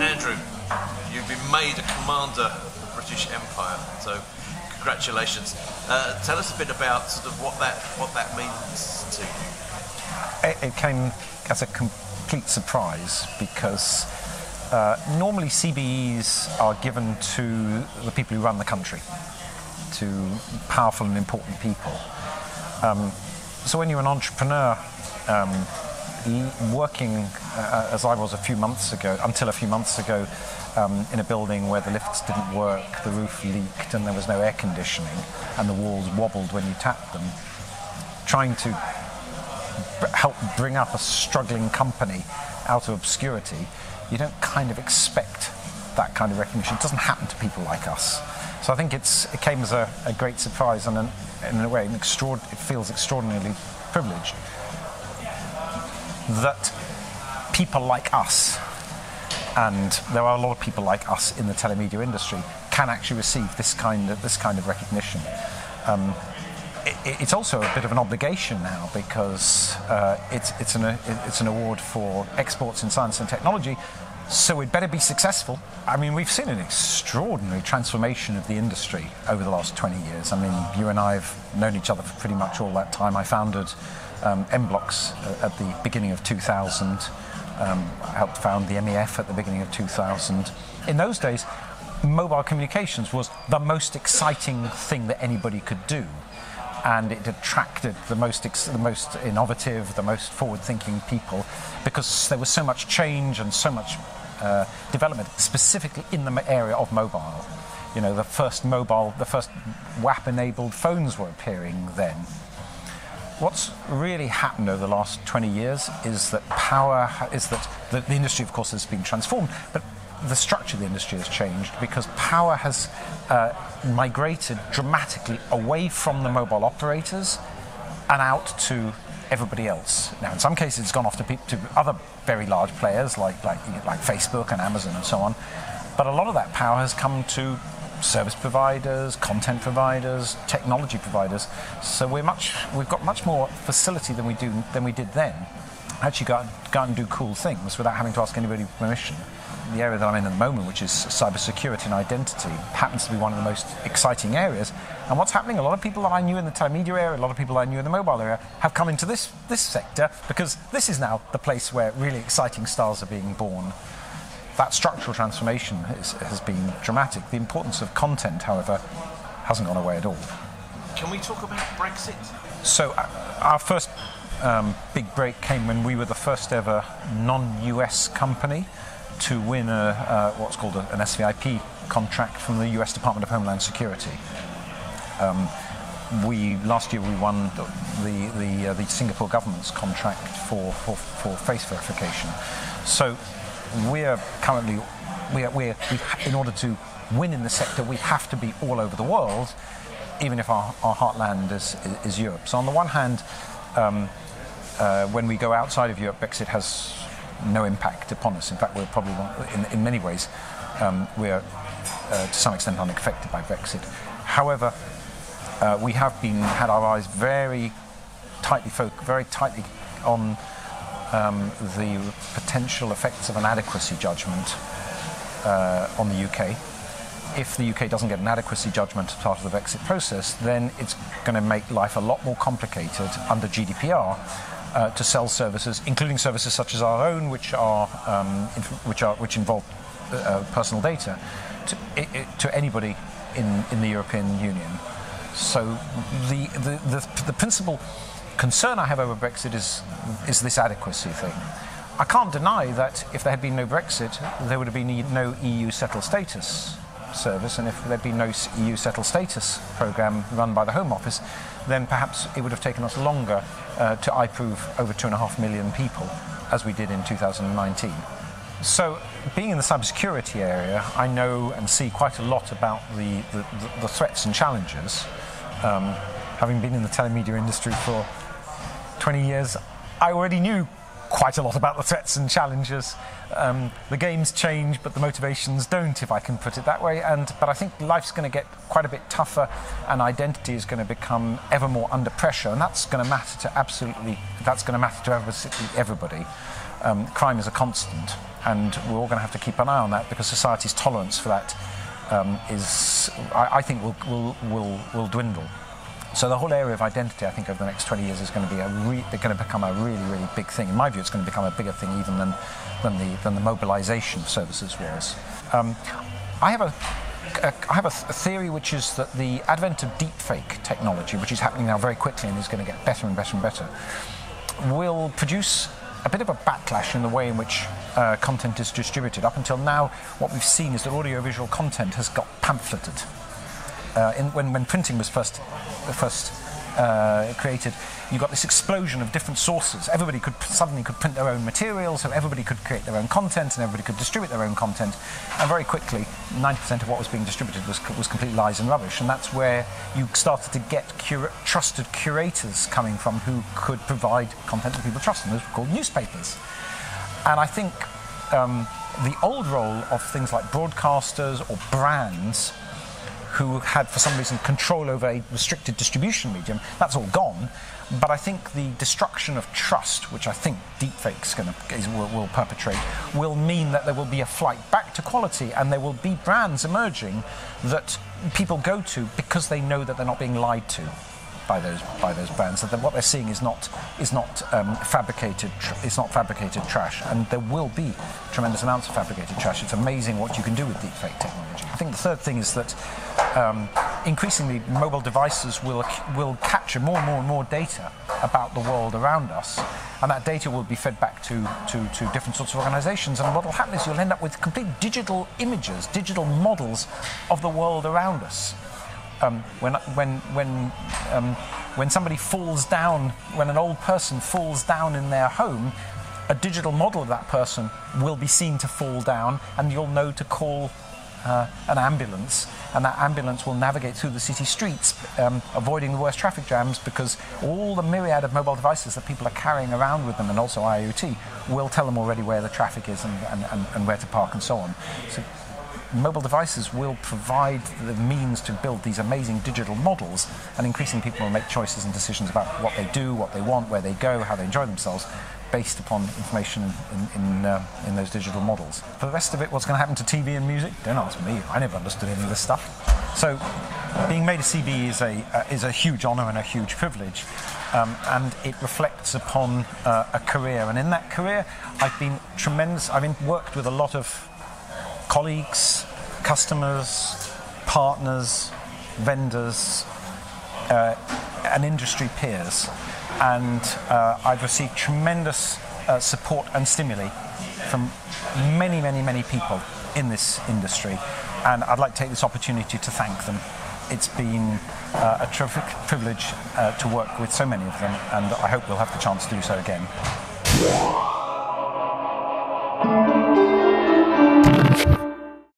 Andrew, you've been made a commander of the British Empire, so congratulations. Tell us a bit about sort of what that means to you. It came as a complete surprise because normally CBEs are given to the people who run the country, to powerful and important people. So when you're an entrepreneur working as I was until a few months ago, in a building where the lifts didn't work, the roof leaked and there was no air conditioning and the walls wobbled when you tapped them, trying to help bring up a struggling company out of obscurity, you don't kind of expect that kind of recognition. It doesn't happen to people like us. So I think it came as a great surprise, and in a way it feels extraordinarily privileged that people like us, and there are a lot of people like us in the telemedia industry, can actually receive this kind of recognition. It's also a bit of an obligation now because it's an award for exports in science and technology, so we'd better be successful. I mean, we've seen an extraordinary transformation of the industry over the last 20 years. I mean, you and I have known each other for pretty much all that time. I founded M-Blocks at the beginning of 2000. I helped found the MEF at the beginning of 2000. In those days, mobile communications was the most exciting thing that anybody could do. And it attracted the most innovative, the most forward-thinking people because there was so much change and so much development, specifically in the area of mobile. You know, the first WAP-enabled phones were appearing then. What's really happened over the last 20 years is that the industry, of course, has been transformed, but the structure of the industry has changed because power has migrated dramatically away from the mobile operators and out to everybody else. Now, in some cases, it's gone off to other very large players like Facebook and Amazon and so on. But a lot of that power has come to service providers, content providers, technology providers. So we've got much more facility than we did then. Actually, go out and do cool things without having to ask anybody permission. The area that I'm in at the moment, which is cybersecurity and identity, happens to be one of the most exciting areas. And what's happening, a lot of people that I knew in the telemedia area, a lot of people I knew in the mobile area, have come into this sector because this is now the place where really exciting stars are being born. That structural transformation has been dramatic. The importance of content, however, hasn't gone away at all. Can we talk about Brexit? So our first big break came when we were the first ever non-US company to win what's called an SVIP contract from the US Department of Homeland Security. Last year we won the Singapore government's contract for face verification. So we're currently in order to win in the sector, we have to be all over the world, even if our heartland is Europe. So on the one hand, when we go outside of Europe, Brexit has no impact upon us. In fact, we're probably in many ways we're to some extent unaffected by Brexit. However, we have had our eyes very tightly on the potential effects of an adequacy judgment on the UK. If the UK doesn't get an adequacy judgment as part of the Brexit process, then it's going to make life a lot more complicated under GDPR to sell services, including services such as our own, which involve personal data, to anybody in the European Union. So the principal concern I have over Brexit is this adequacy thing. I can't deny that if there had been no Brexit, there would have been no EU settled status service, and if there'd been no EU settled status programme run by the Home Office, then perhaps it would have taken us longer to iProov over 2.5 million people, as we did in 2019. So, being in the cybersecurity area, I know and see quite a lot about the threats and challenges. Having been in the telemedia industry for 20 years, I already knew quite a lot about the threats and challenges. The games change, but the motivations don't, if I can put it that way. But I think life's going to get quite a bit tougher, and identity is going to become ever more under pressure, and that's going to matter to everybody. Crime is a constant, and we're all going to have to keep an eye on that, because society's tolerance for that I think will dwindle. So the whole area of identity, I think, over the next 20 years is going to become a really, really big thing. In my view, it's going to become a bigger thing even than the mobilisation of services was. I have a theory, which is that the advent of deepfake technology, which is happening now very quickly and is going to get better and better and better, will produce a bit of a backlash in the way in which content is distributed. Up until now, what we've seen is that audiovisual content has got pamphleted. When printing was first created, you got this explosion of different sources. Everybody suddenly could print their own material, so everybody could create their own content, and everybody could distribute their own content. And very quickly, 90% of what was being distributed was complete lies and rubbish. And that's where you started to get trusted curators coming from, who could provide content that people trust, and those were called newspapers. And I think the old role of things like broadcasters or brands, who had, for some reason, control over a restricted distribution medium, that's all gone. But I think the destruction of trust, which I think deepfakes will perpetrate, will mean that there will be a flight back to quality, and there will be brands emerging that people go to because they know that they're not being lied to by those brands. That what they're seeing is not fabricated trash, and there will be tremendous amounts of fabricated trash. It's amazing what you can do with deepfake technology. I think the third thing is that increasingly mobile devices will capture more and more data about the world around us, and that data will be fed back to different sorts of organisations. And what will happen is you'll end up with complete digital images, digital models of the world around us. When somebody falls down, when an old person falls down in their home, a digital model of that person will be seen to fall down, and you'll know to call an ambulance, and that ambulance will navigate through the city streets, avoiding the worst traffic jams, because all the myriad of mobile devices that people are carrying around with them, and also IoT, will tell them already where the traffic is and where to park and so on. So mobile devices will provide the means to build these amazing digital models, and increasingly people will make choices and decisions about what they do, what they want, where they go, how they enjoy themselves, based upon information in those digital models. For the rest of it, what's going to happen to TV and music? Don't ask me. I never understood any of this stuff. So, being made a CBE is a huge honour and a huge privilege, and it reflects upon a career. And in that career, I've been tremendous. I've worked with a lot of colleagues, customers, partners, vendors, and industry peers. And I've received tremendous support and stimuli from many people in this industry, and I'd like to take this opportunity to thank them. It's been a terrific privilege to work with so many of them, and I hope we'll have the chance to do so again.